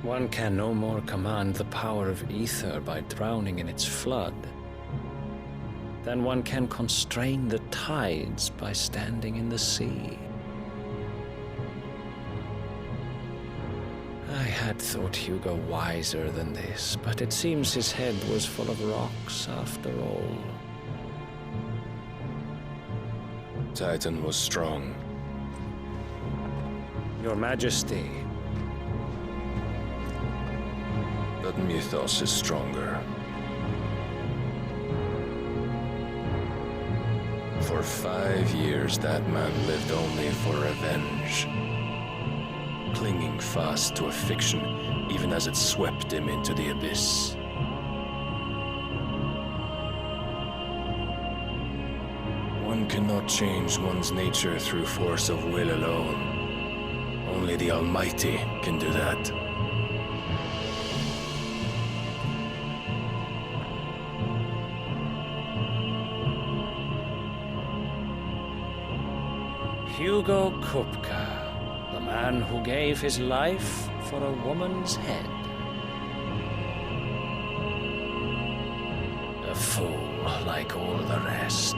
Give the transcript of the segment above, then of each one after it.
One can no more command the power of ether by drowning in its flood than one can constrain the tides by standing in the sea. I had thought Hugo wiser than this, but it seems his head was full of rocks after all. Titan was strong. Your Majesty. But mythos is stronger. For 5 years, that man lived only for revenge. Clinging fast to a fiction, even as it swept him into the abyss. One cannot change one's nature through force of will alone. Only the Almighty can do that. Hugo Kupka, the man who gave his life for a woman's head. A fool like all the rest.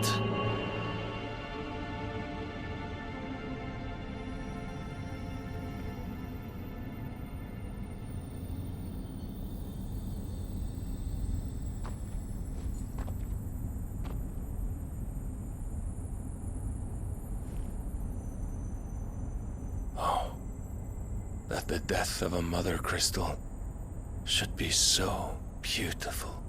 That the death of a mother crystal should be so beautiful.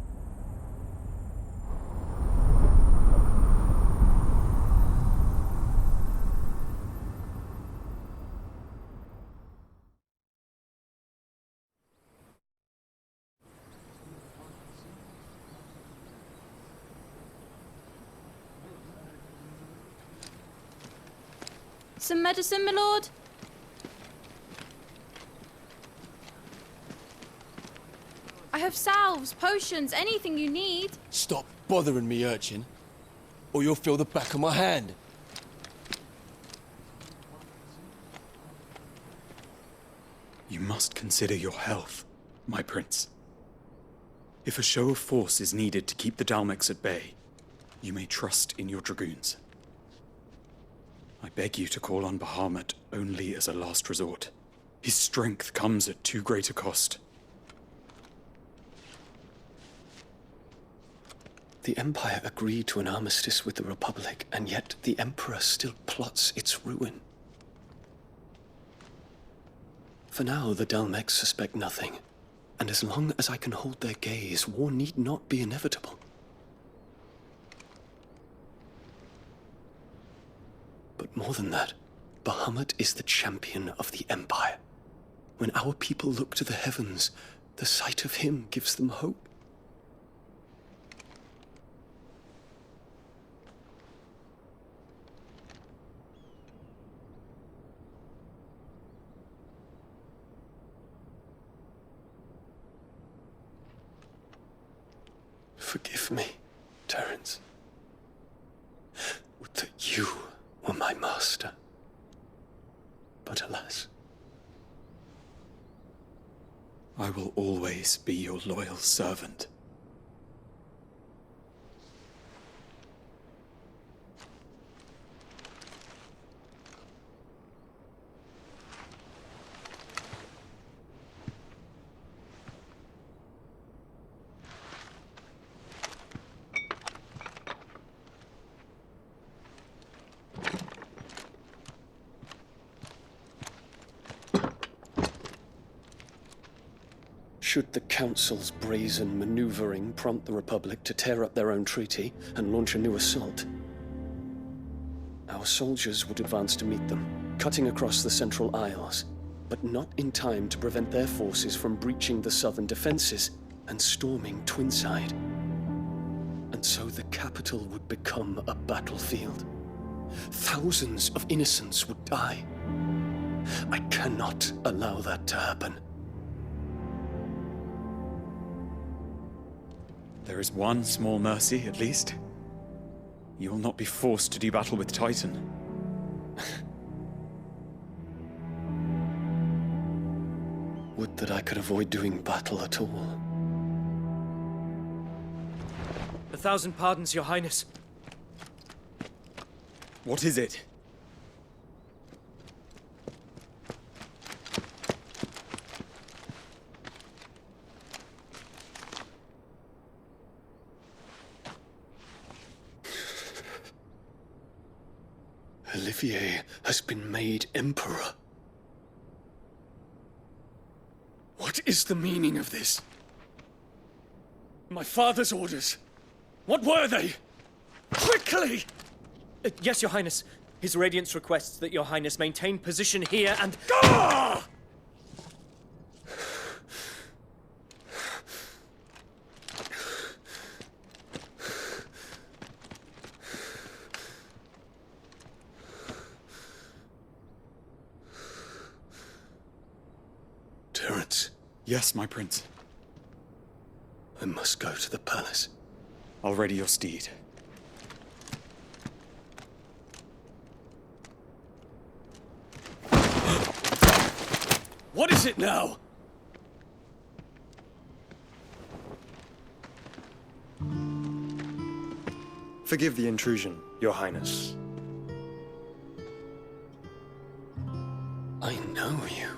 Some medicine, my lord? I have salves, potions, anything you need. Stop bothering me, urchin, or you'll feel the back of my hand. You must consider your health, my prince. If a show of force is needed to keep the Dalmex at bay, you may trust in your dragoons. I beg you to call on Bahamut only as a last resort. His strength comes at too great a cost. The Empire agreed to an armistice with the Republic, and yet the Emperor still plots its ruin. For now, the Dalmex suspect nothing, and as long as I can hold their gaze, war need not be inevitable. But more than that, Bahamut is the champion of the Empire. When our people look to the heavens, the sight of him gives them hope. Forgive me, Terence. Would that you were my master. But alas. I will always be your loyal servant. Should the Council's brazen maneuvering prompt the Republic to tear up their own treaty and launch a new assault, our soldiers would advance to meet them, cutting across the Central Isles, but not in time to prevent their forces from breaching the southern defenses and storming Twinside. And so the capital would become a battlefield. Thousands of innocents would die. I cannot allow that to happen. There is one small mercy, at least. You will not be forced to do battle with Titan. Would that I could avoid doing battle at all. 1,000 pardons, Your Highness. What is it? Olivier has been made emperor. What is the meaning of this? My father's orders. What were they? Quickly! Yes, Your Highness. His Radiance requests that Your Highness maintain position here and... Ah! Terence, Yes, my prince. I must go to the palace. I'll ready your steed. What is it now? Forgive the intrusion, Your Highness. I know you.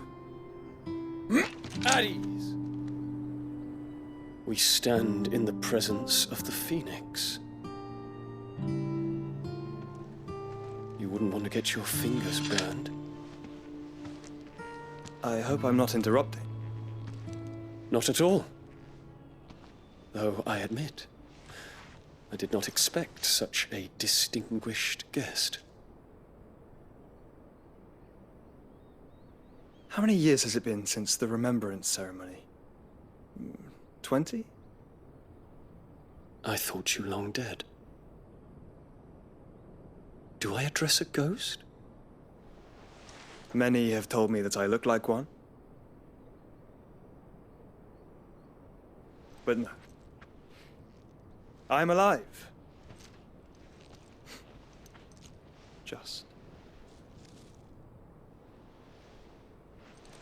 At ease. We stand in the presence of the Phoenix. You wouldn't want to get your fingers burned. I hope I'm not interrupting. Not at all. Though I admit, I did not expect such a distinguished guest. How many years has it been since the Remembrance ceremony? 20? I thought you long dead. Do I address a ghost? Many have told me that I look like one. But no. I'm alive. Just.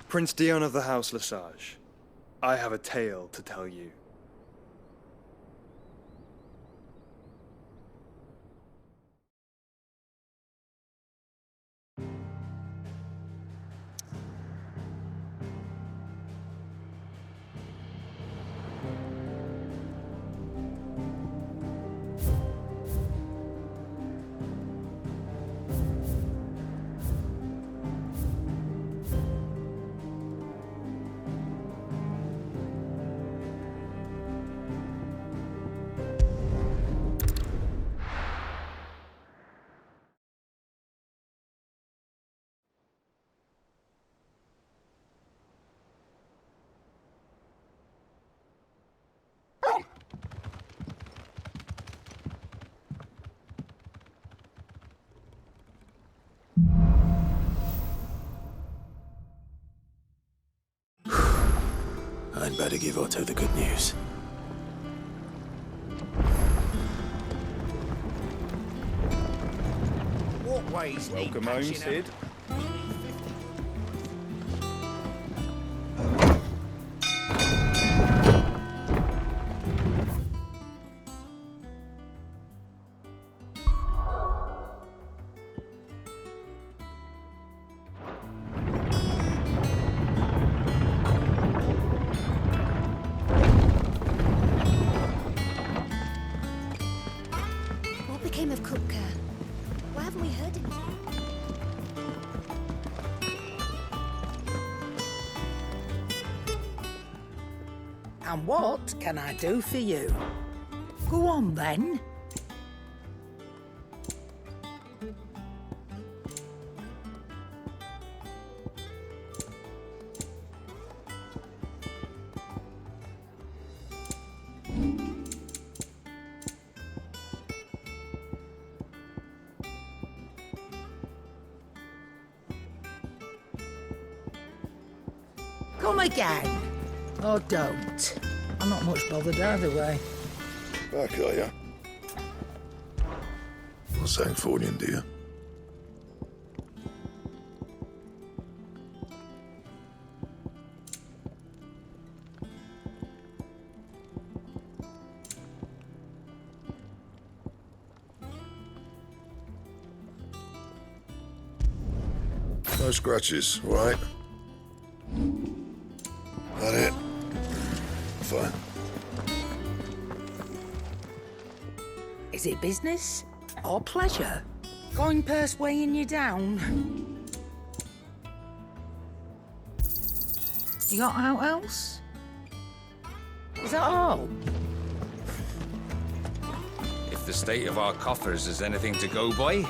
Prince Dion of the House Lesage, I have a tale to tell you. I'd better give Otto the good news. What ways need Welcome home, patching Sid. up? What became of Kupka? Why haven't we heard anything? And what can I do for you? Go on then. Come again. Or don't. I'm not much bothered either way. Back, are ya? What's that for you, dear? No scratches, all right? That it? Fine. Is it business or pleasure? Coin purse weighing you down? You got out else? Is that all? If the state of our coffers is anything to go by.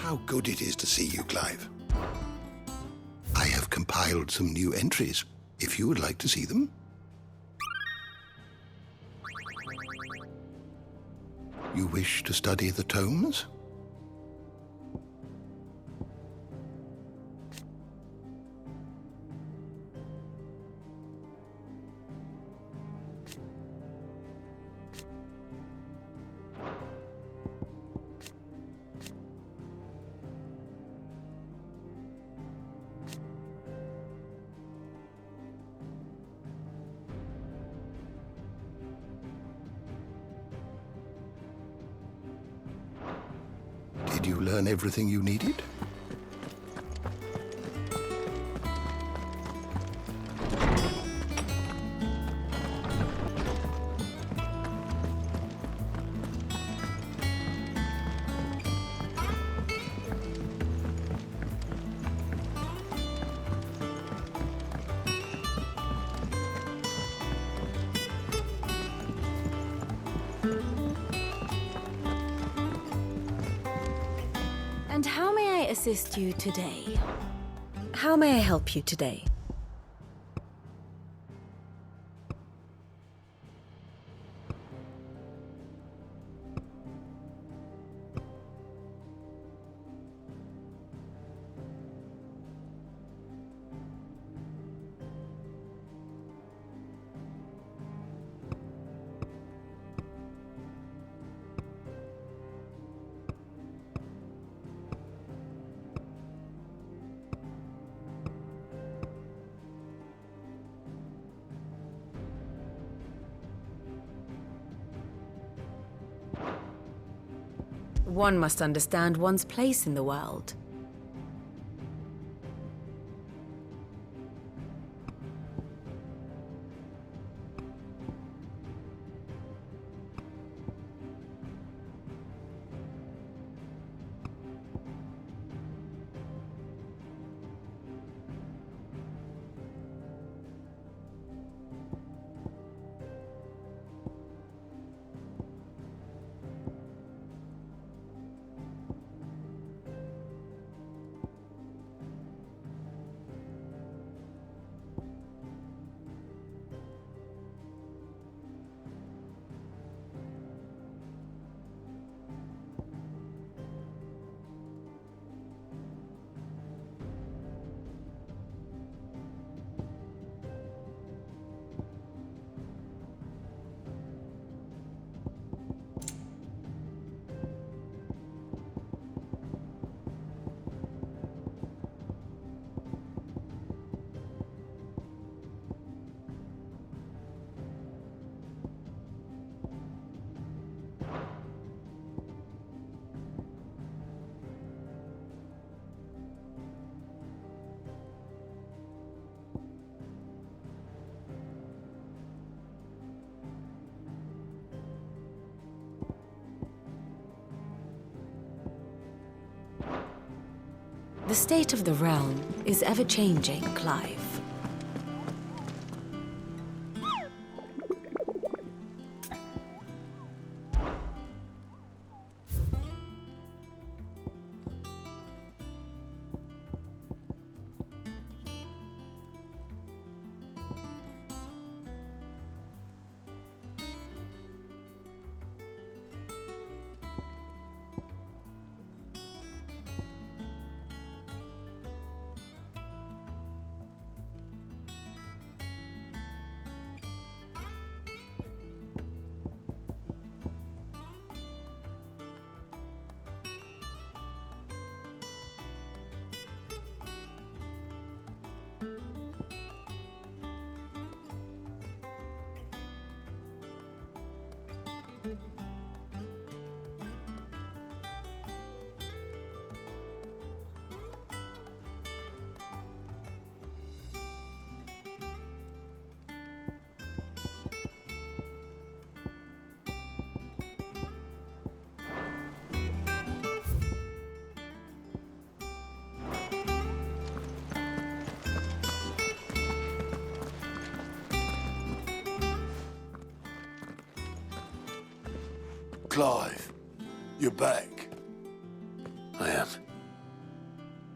How good it is to see you, Clive. I have compiled some new entries, if you would like to see them. You wish to study the tomes? Did you learn everything you needed? And how may I assist you today? How may I help you today? One must understand one's place in the world. The state of the realm is ever-changing, Clive. Clive, you're back. I am.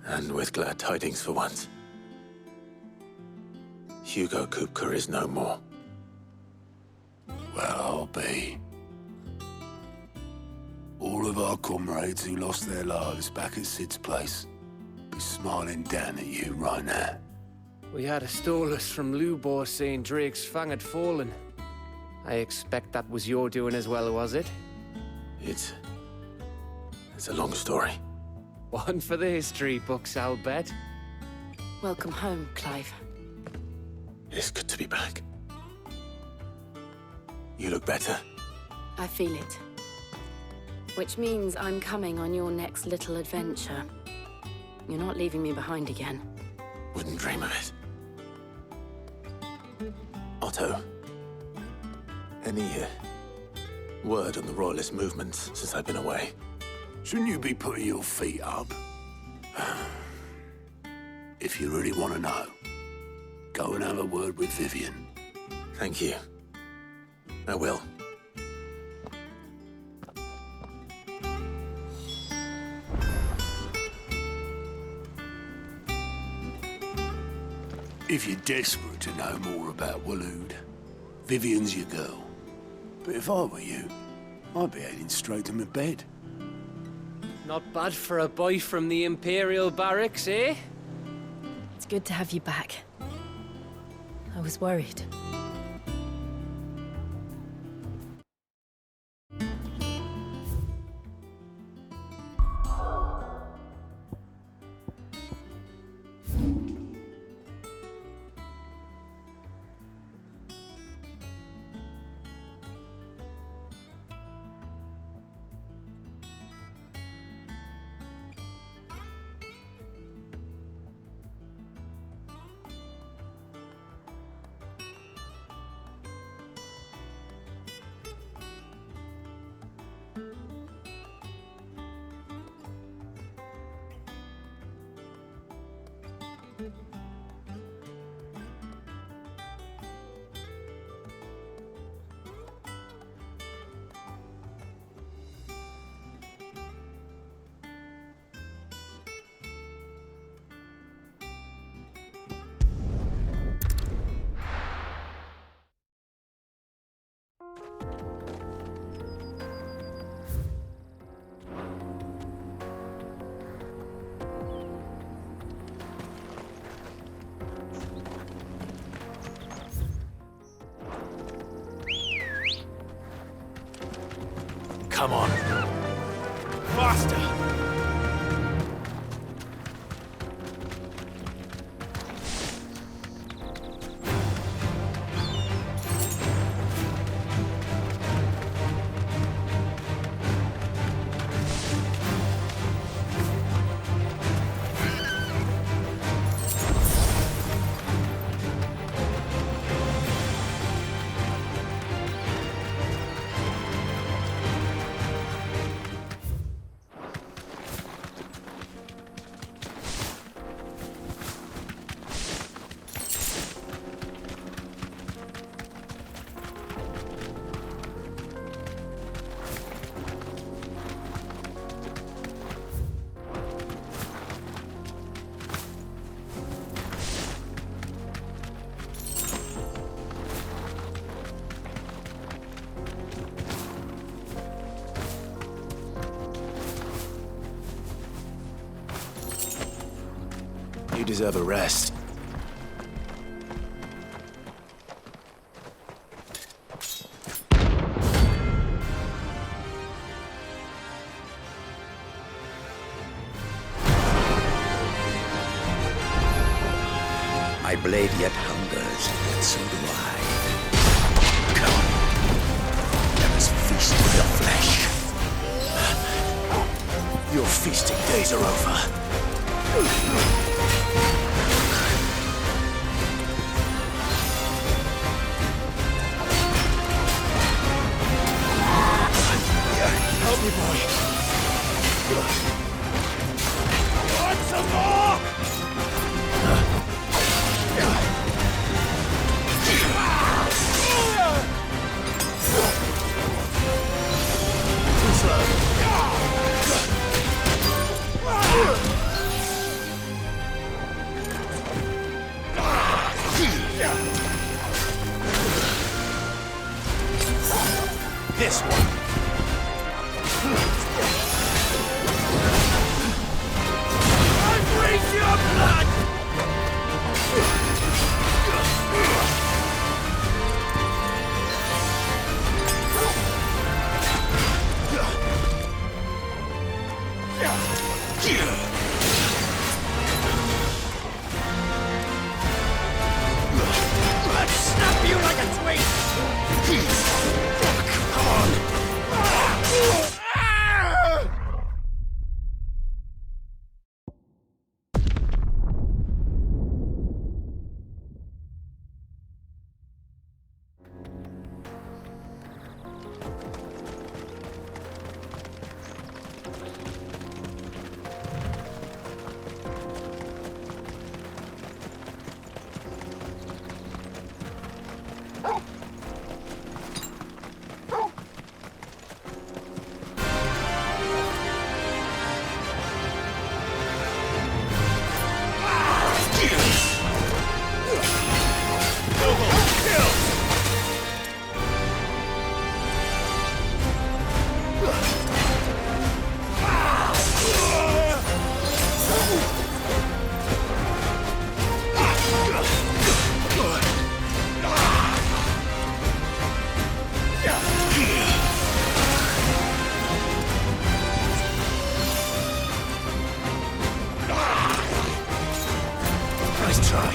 And with glad tidings for once. Hugo Kupka is no more. Well, I'll be. All of our comrades who lost their lives back at Sid's place be smiling down at you right now. We had a stolus from Lubor saying Drake's fang had fallen. I expect that was your doing as well, was it? It's a long story. One for the history books, I'll bet. Welcome home, Clive. It's good to be back. You look better. I feel it. Which means I'm coming on your next little adventure. You're not leaving me behind again. Wouldn't dream of it. Otto, any word on the Royalist movement since I've been away? Shouldn't you be putting your feet up? If you really want to know, go and have a word with Vivian. Thank you. I will. If you're desperate to know more about Waloed, Vivian's your girl. But if I were you, I'd be heading straight to my bed. Not bad for a boy from the Imperial Barracks, eh? It's good to have you back. I was worried. Come on. Faster! You deserve a rest. My blade yet hungers, and so do I. Come, let us feast with your flesh. Your feasting days are over. Help me, boy. Want some more? This one. I breathe your blood! Let's snap you like a twig! Come on! Nice try.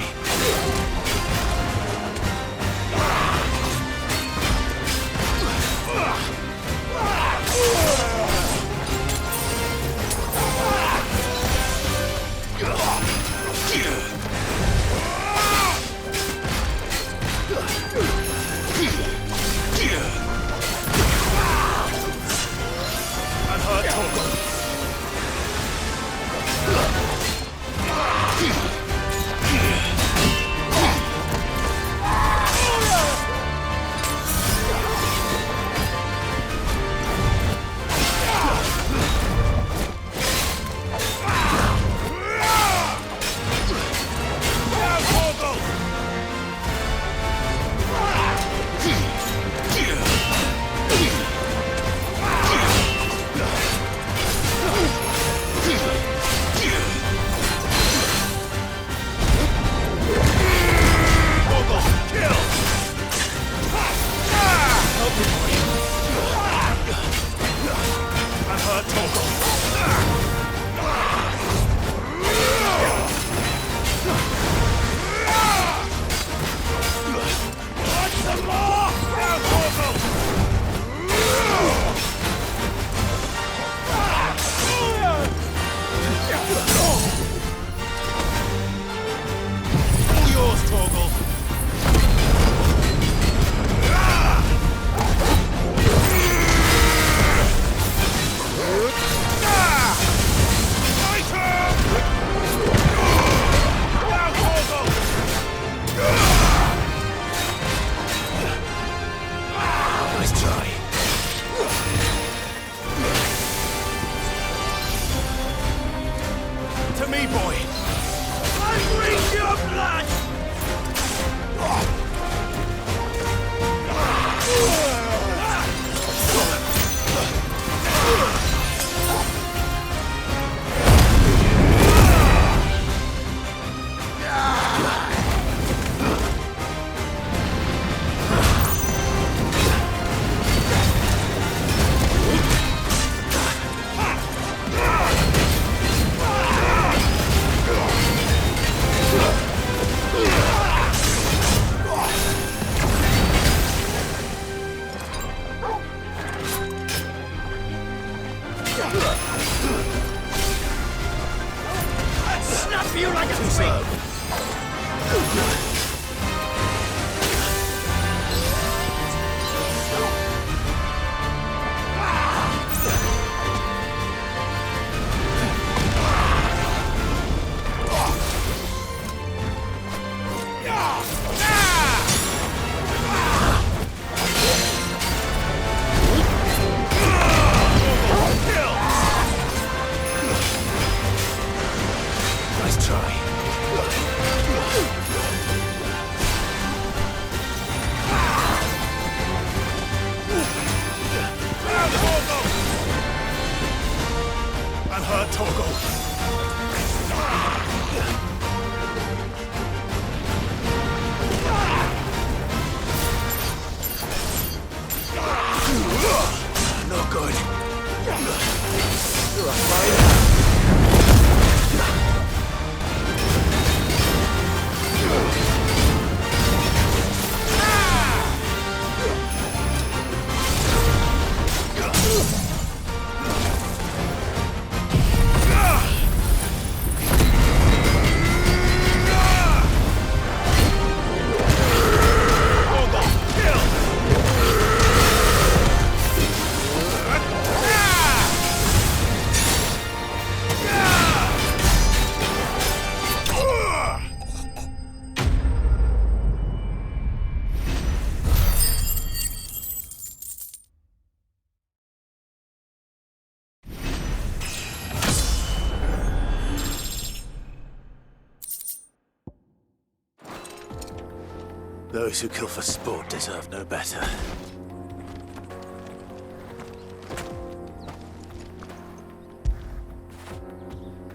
Those who kill for sport deserve no better.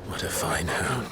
What a fine hound.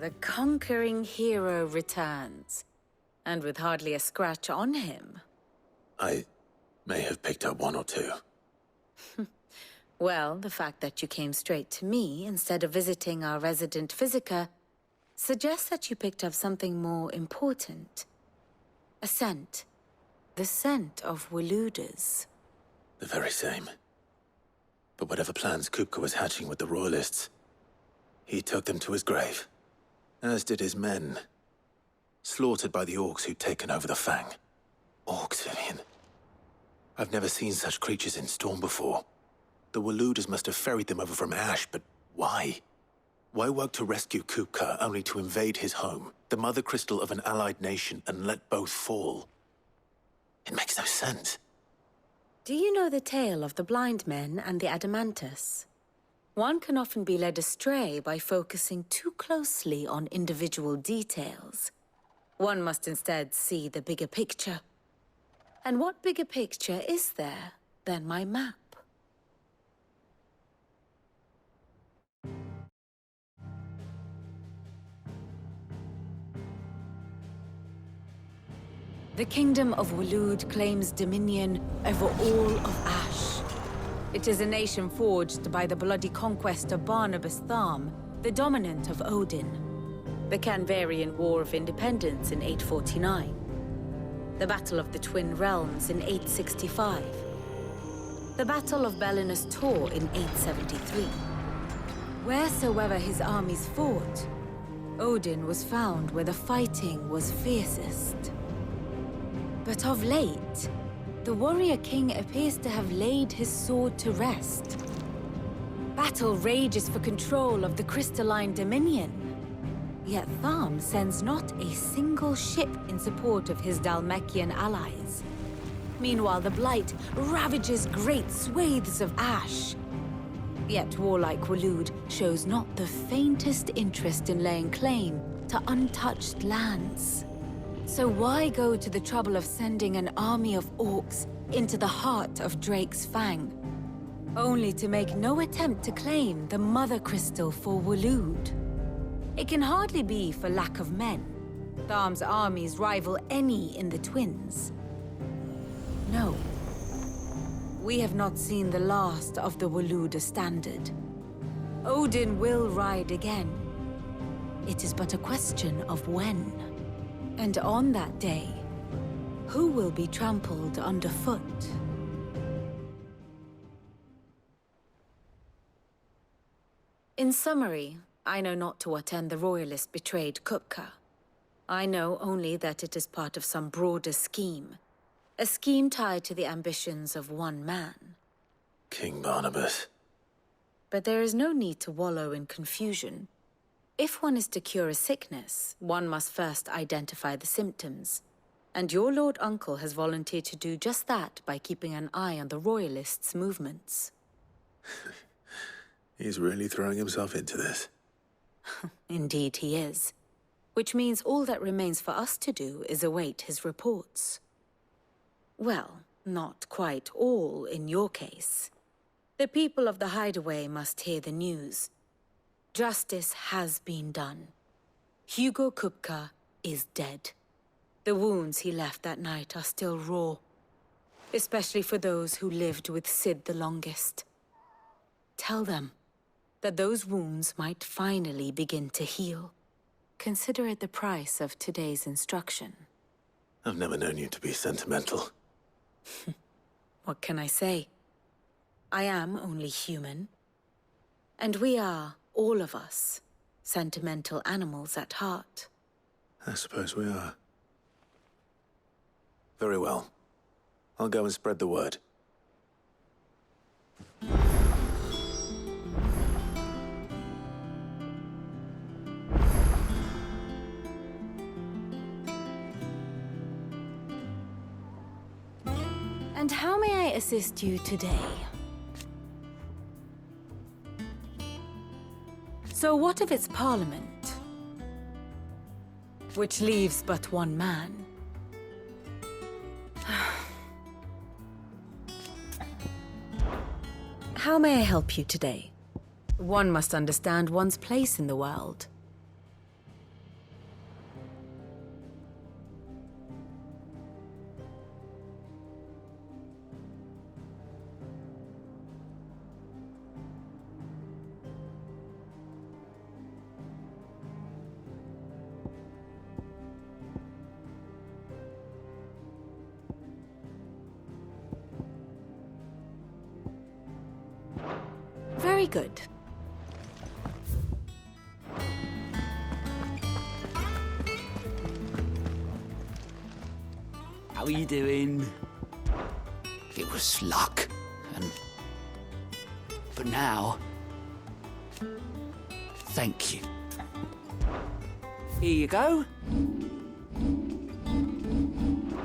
The conquering hero returns, and with hardly a scratch on him. I may have picked up one or two. Well, the fact that you came straight to me instead of visiting our resident physiker suggests that you picked up something more important. A scent. The scent of Walooders. The very same. But whatever plans Kupka was hatching with the Royalists, he took them to his grave. As did his men. Slaughtered by the orcs who'd taken over the Fang. Orcs, Vivian. I've never seen such creatures in Storm before. The Walooders must have ferried them over from Ash, but why? Why work to rescue Kupka only to invade his home, the mother crystal of an allied nation, and let both fall? It makes no sense. Do you know the tale of the blind men and the Adamantus? One can often be led astray by focusing too closely on individual details. One must instead see the bigger picture. And what bigger picture is there than my map? The Kingdom of Walood claims dominion over all of Ash. It is a nation forged by the bloody conquest of Barnabas Tharm, the dominant of Odin. The Canvarian War of Independence in 849. The Battle of the Twin Realms in 865. The Battle of Belinus Tor in 873. Wheresoever his armies fought, Odin was found where the fighting was fiercest. But of late, the warrior king appears to have laid his sword to rest. Battle rages for control of the crystalline dominion. Yet Tharm sends not a single ship in support of his Dhalmekian allies. Meanwhile, the Blight ravages great swathes of Ash. Yet warlike Walood shows not the faintest interest in laying claim to untouched lands. So why go to the trouble of sending an army of orcs into the heart of Drake's Fang, only to make no attempt to claim the Mother Crystal for Walood? It can hardly be for lack of men. Tharm's armies rival any in the Twins. No, we have not seen the last of the Waloed standard. Odin will ride again. It is but a question of when. And on that day, who will be trampled underfoot? In summary, I know not to what end the Royalists betrayed Kupka. I know only that it is part of some broader scheme. A scheme tied to the ambitions of one man. King Barnabas. But there is no need to wallow in confusion. If one is to cure a sickness, one must first identify the symptoms. And your Lord Uncle has volunteered to do just that by keeping an eye on the Royalists' movements. He's really throwing himself into this. Indeed he is. Which means all that remains for us to do is await his reports. Well, not quite all in your case. The people of the Hideaway must hear the news. Justice has been done. Hugo Kupka is dead. The wounds he left that night are still raw, especially for those who lived with Sid the longest. Tell them that those wounds might finally begin to heal. Consider it the price of today's instruction. I've never known you to be sentimental. What can I say? I am only human. And we are, all of us, sentimental animals at heart. I suppose we are. Very well. I'll go and spread the word. And how may I assist you today? So what of its parliament? Which leaves but one man. How may I help you today? One must understand one's place in the world. Very good. How are you doing? It was luck, and for now, thank you. Here you go.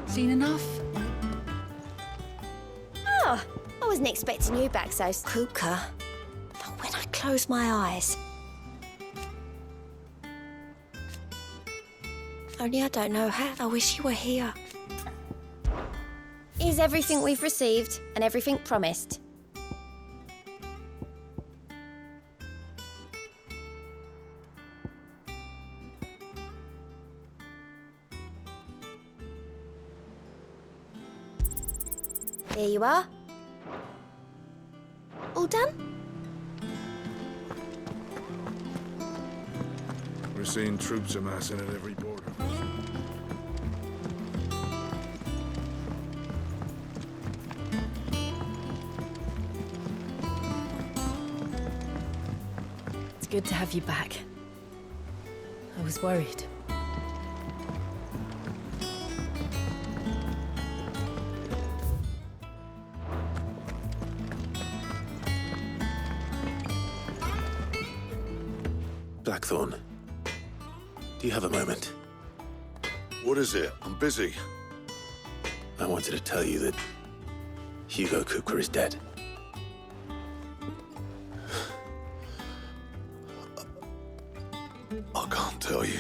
Seen enough? Oh, I wasn't expecting you back so Kupka. But when I close my eyes... Only I don't know how. I wish you were here. Is everything we've received and everything promised? There you are. All done? We're seeing troops amassing at every border. It's good to have you back. I was worried. Blackthorn, do you have a moment? What is it? I'm busy. I wanted to tell you that Hugo Kupka is dead. I can't tell you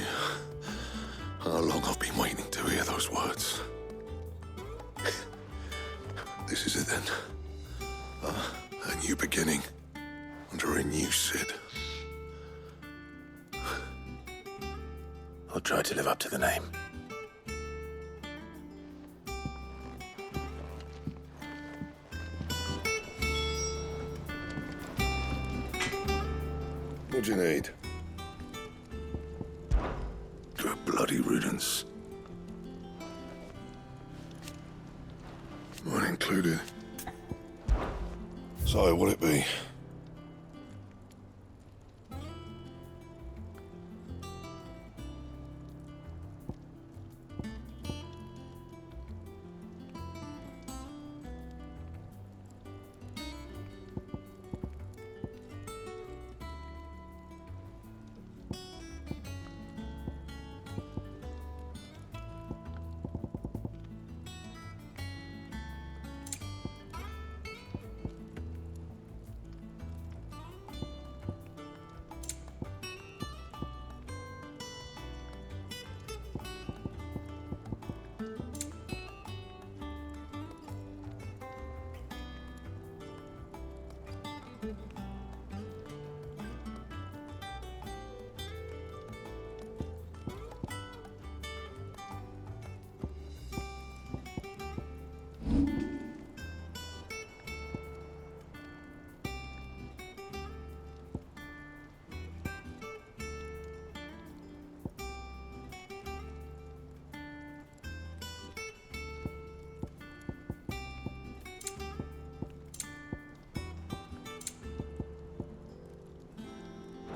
how long I've been waiting to hear those words. This is it then. A new beginning under a new Sid. I'll try to live up to the name. What do you need? To a bloody riddance. Mine included. So, what'll it be?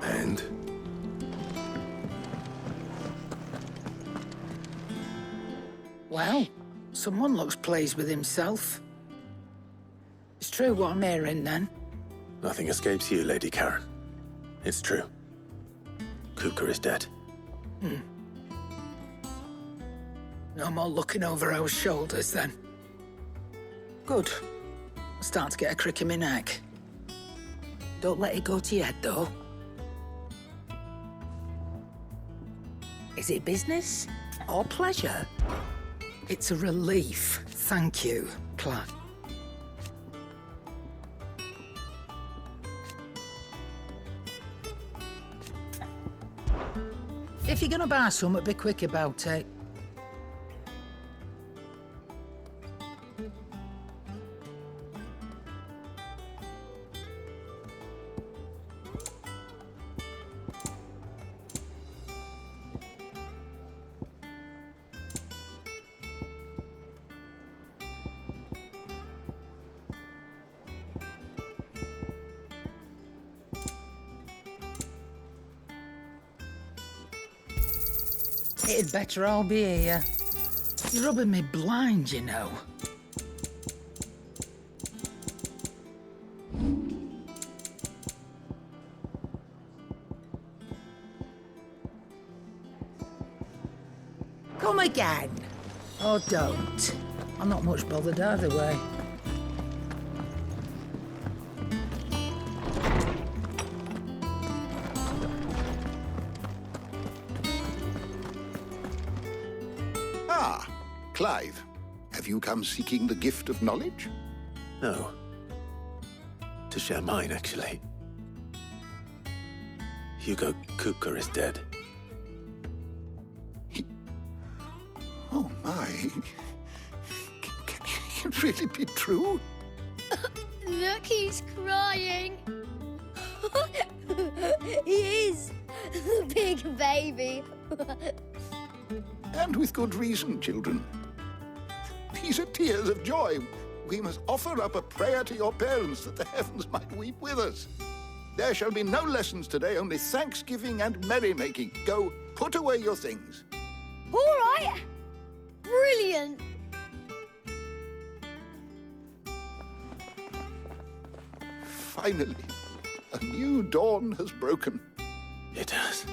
And? Well, someone looks pleased with himself. It's true what I'm hearing, then. Nothing escapes you, Lady Karen. It's true. Kupka is dead. No more looking over our shoulders, then. Good. I'm starting to get a crick in my neck. Don't let it go to your head, though. Is it business or pleasure? It's a relief. Thank you, Claire. If you're gonna buy something, be quick about it. It'd better all be here. You're rubbing me blind, you know. Come again. Oh, don't. I'm not much bothered either way. Clive, have you come seeking the gift of knowledge? No. To share mine, actually. Hugo Kupka is dead. Oh, my. Can it really be true? Look, he's crying. He is. The big baby. And with good reason, children. These are tears of joy. We must offer up a prayer to your parents that the heavens might weep with us. There shall be no lessons today, only thanksgiving and merrymaking. Go, put away your things. All right. Brilliant. Finally, a new dawn has broken. It has.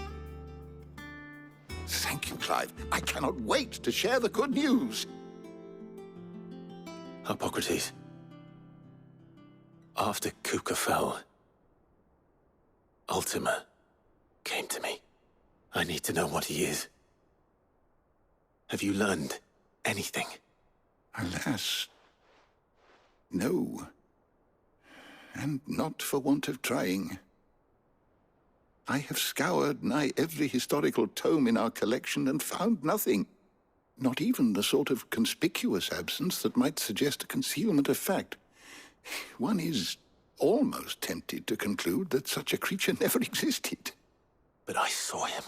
Thank you, Clive. I cannot wait to share the good news. Hippocrates. After Kupka fell, Ultima came to me. I need to know what he is. Have you learned anything? Alas, no. And not for want of trying. I have scoured nigh every historical tome in our collection and found nothing. Not even the sort of conspicuous absence that might suggest a concealment of fact. One is almost tempted to conclude that such a creature never existed. But I saw him.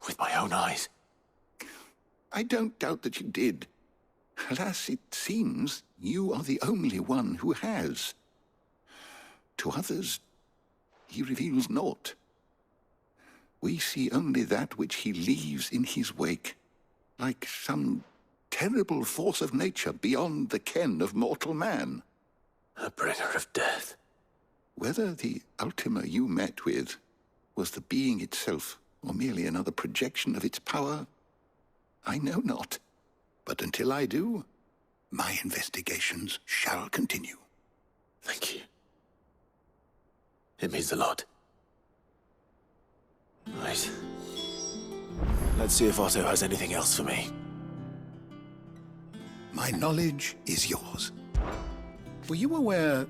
With my own eyes. I don't doubt that you did. Alas, it seems you are the only one who has. To others, he reveals naught. We see only that which he leaves in his wake, like some terrible force of nature beyond the ken of mortal man. A bringer of death. Whether the Ultima you met with was the being itself, or merely another projection of its power, I know not. But until I do, my investigations shall continue. Thank you. It means a lot. Right. Let's see if Otto has anything else for me. My knowledge is yours. Were you aware...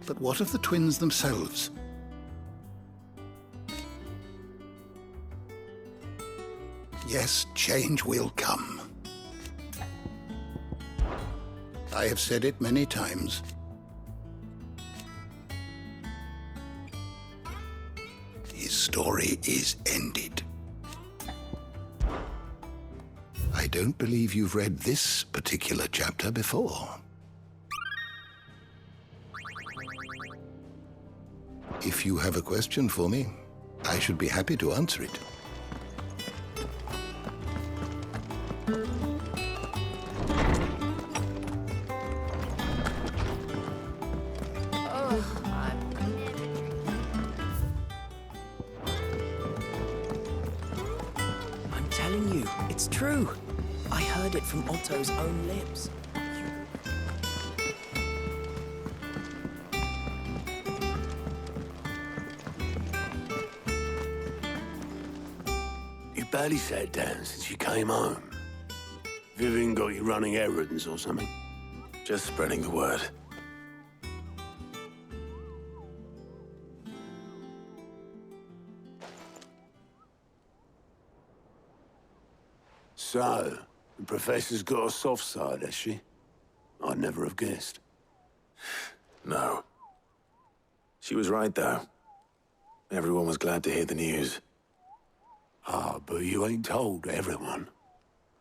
But what of the twins themselves? Yes, change will come. I have said it many times. His story is ended. I don't believe you've read this particular chapter before. If you have a question for me, I should be happy to answer it. I'm telling you, it's true. I heard it from Otto's own lips. You barely sat down since you came home. Vivian got you running errands or something? Just spreading the word. So, the Professor's got a soft side, has she? I'd never have guessed. No. She was right, though. Everyone was glad to hear the news. Ah, but you ain't told everyone.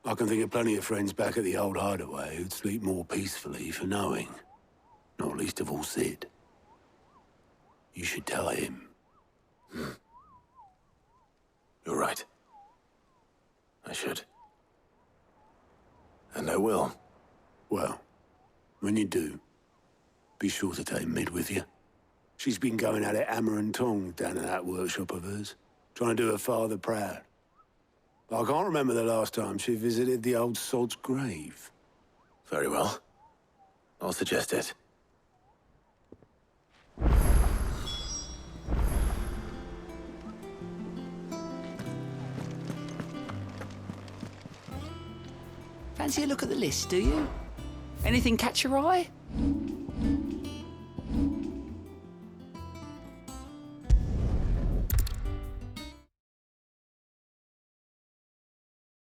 I can think of plenty of friends back at the old hideaway who'd sleep more peacefully for knowing. Not least of all Sid. You should tell him. You're right. I should. And I will. Well, when you do, be sure to take Mid with you. She's been going at it hammer and tongs down in that workshop of hers, trying to do her father proud. I can't remember the last time she visited the old sod's grave. Very well. I'll suggest it. Fancy a look at the list, do you? Anything catch your eye?